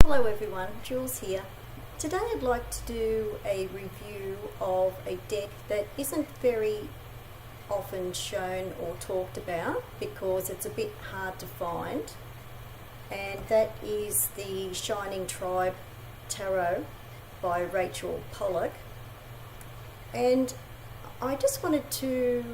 Hello everyone, Jules here. Today I'd like to do a review of a deck that isn't very often shown or talked about because it's a bit hard to find, and that is the Shining Tribe Tarot by Rachel Pollack. And I just wanted to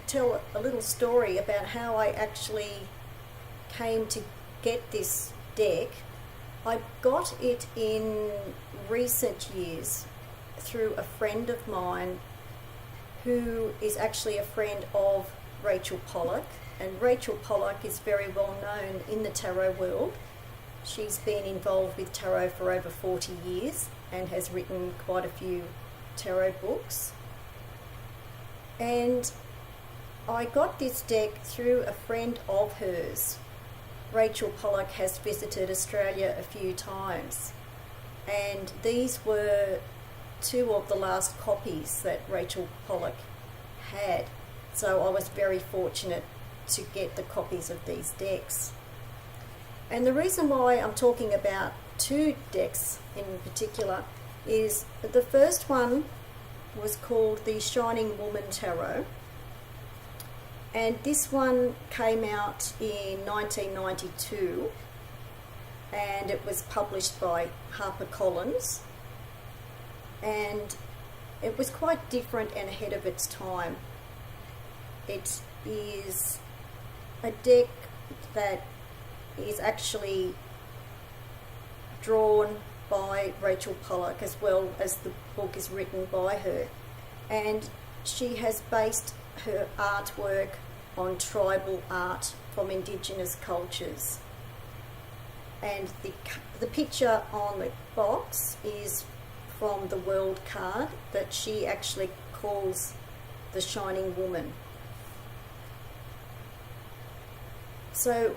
tell a little story about how I actually came to get this deck. I got it in recent years through a friend of mine who is actually a friend of Rachel Pollack, and Rachel Pollack is very well known in the tarot world. She's been involved with tarot for over 40 years and has written quite a few tarot books. And I got this deck through a friend of hers. Rachel Pollack has visited Australia a few times, and these were two of the last copies that Rachel Pollack had, so I was very fortunate to get the copies of these decks. And the reason why I'm talking about two decks in particular is that the first one was called the Shining Woman Tarot, and this one came out in 1992 and it was published by Harper, and it was quite different and ahead of its time. It is a deck that is actually drawn by Rachel Pollack as well as the book is written by her, and she has based her artwork on tribal art from indigenous cultures. And the picture on the box is from the world card that she actually calls the Shining Woman. So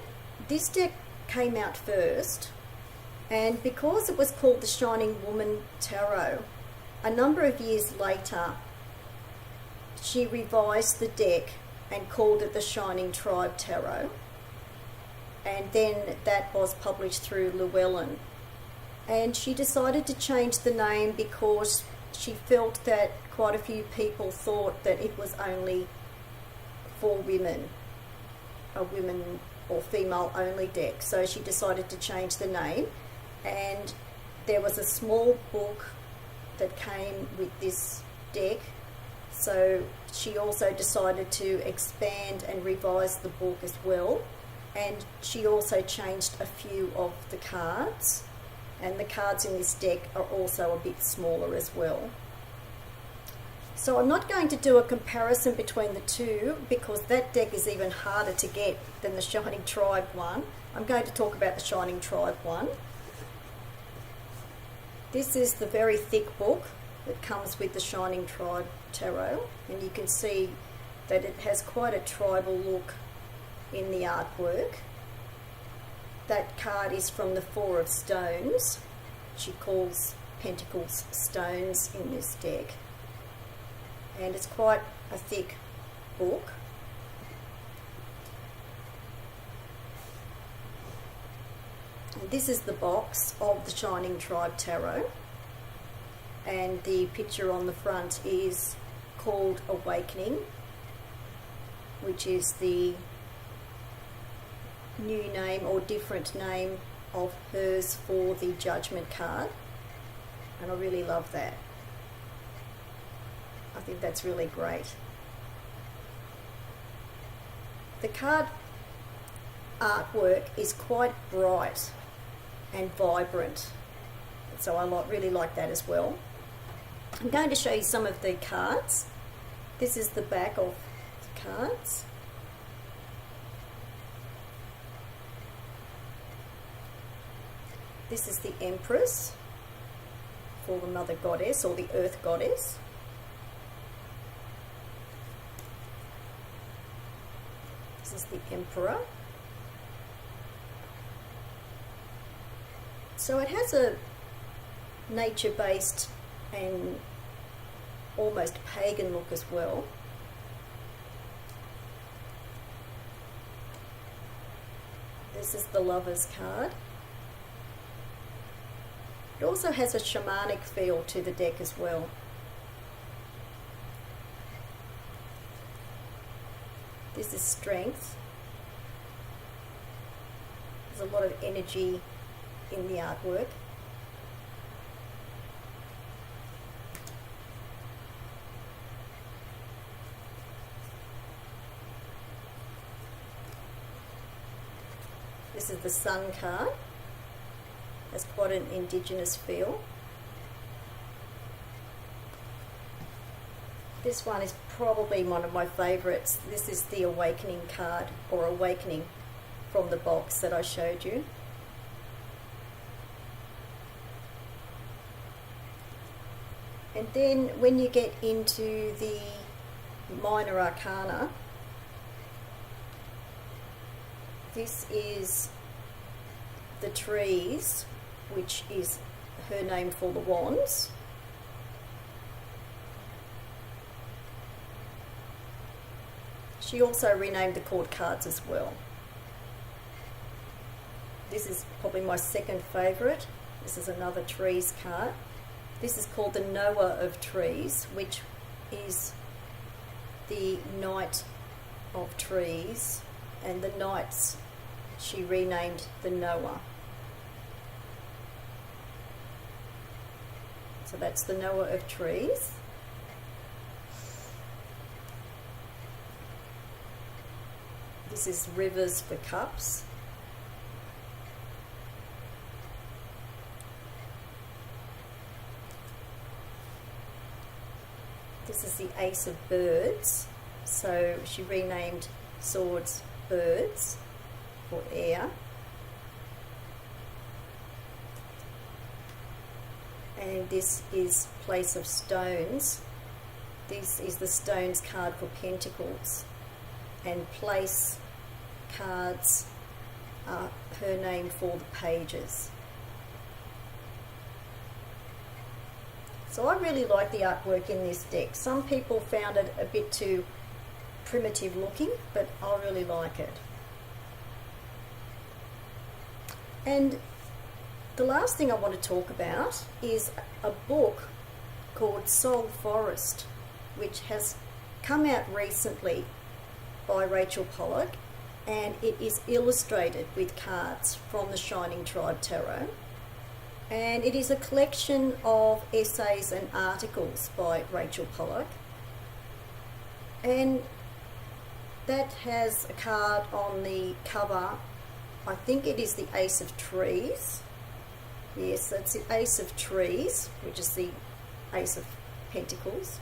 this deck came out first, and because it was called the Shining Woman Tarot, a number of years later she revised the deck and called it the Shining Tribe Tarot, and then that was published through Llewellyn. And she decided to change the name because she felt that quite a few people thought that it was only for women, a women or female only deck. So she decided to change the name, and there was a small book that came with this deck. So she also decided to expand and revise the book as well, and she also changed a few of the cards, and the cards in this deck are also a bit smaller as well. So I'm not going to do a comparison between the two because that deck is even harder to get than the Shining Tribe one. I'm going to talk about the Shining Tribe one. This is the very thick book that comes with the Shining Tribe Tarot, and you can see that it has quite a tribal look in the artwork. That card is from the Four of Stones. She calls Pentacles stones in this deck, and it's quite a thick book. And this is the box of the Shining Tribe Tarot, and the picture on the front is called Awakening, which is the new name or different name of hers for the Judgment card, and I really love that. I think that's really great. The card artwork is quite bright and vibrant, so I really like that as well. I'm going to show you some of the cards. This is the back of the cards. This is the Empress for the Mother Goddess or the Earth Goddess. This is the Emperor. So it has a nature-based and almost pagan look as well. This is the Lovers card. It also has a shamanic feel to the deck as well. This is strength. There's a lot of energy in the artwork. This is the Sun card. Has quite an indigenous feel. This one is probably one of my favourites. This is the Awakening card, or Awakening, from the box that I showed you. And then when you get into the Minor Arcana, this is the Trees, which is her name for the wands. She also renamed the court cards as well. This is probably my second favourite. This is another Trees card. This is called the Knower of Trees, which is the Knight of Trees, and the Knights she renamed the Knower. So that's the Knower of Trees. This is Rivers for Cups. This is the Ace of Birds. So she renamed Swords Birds for air. And this is Place of Stones. This is the Stones card for Pentacles. And Place cards are her name for the Pages. So I really like the artwork in this deck. Some people found it a bit too primitive looking, but I really like it. And the last thing I want to talk about is a book called Soul Forest, which has come out recently by Rachel Pollack, and it is illustrated with cards from the Shining Tribe Tarot. And it is a collection of essays and articles by Rachel Pollack. And that has a card on the cover. I think it is the Ace of Trees. Yes, that's the Ace of Trees, which is the Ace of Pentacles.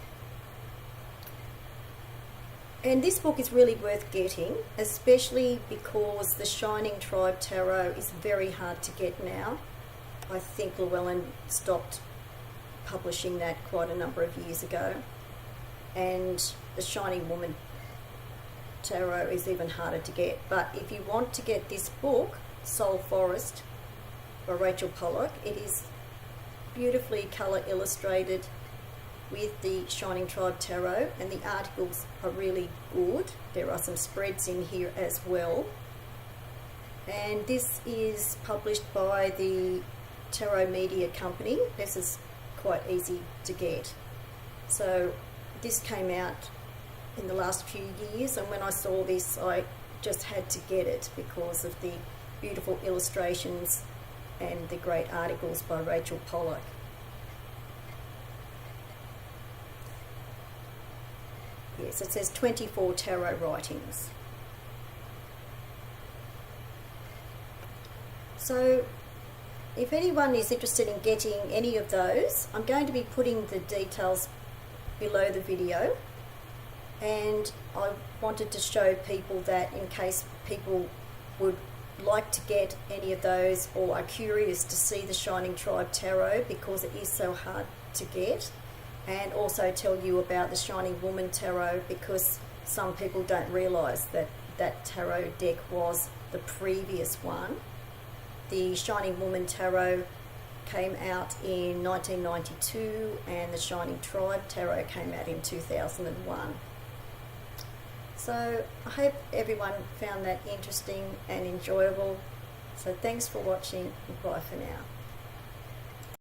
And this book is really worth getting, especially because the Shining Tribe Tarot is very hard to get now. I think Llewellyn stopped publishing that quite a number of years ago. And the Shining Woman Tarot is even harder to get. But if you want to get this book, Soul Forest, by Rachel Pollack, it is beautifully colour illustrated with the Shining Tribe Tarot, and the articles are really good. There are some spreads in here as well. And this is published by the Tarot Media Company. This is quite easy to get. So this came out in the last few years, and when I saw this I just had to get it because of the beautiful illustrations and the great articles by Rachel Pollack. Yes, it says 24 tarot writings. So if anyone is interested in getting any of those, I'm going to be putting the details below the video, and I wanted to show people that in case people would like to get any of those or are curious to see the Shining Tribe Tarot, because it is so hard to get, and also tell you about the Shining Woman Tarot, because some people don't realise that that tarot deck was the previous one. The Shining Woman Tarot came out in 1992, and the Shining Tribe Tarot came out in 2001. So I hope everyone found that interesting and enjoyable. So thanks for watching, and bye for now.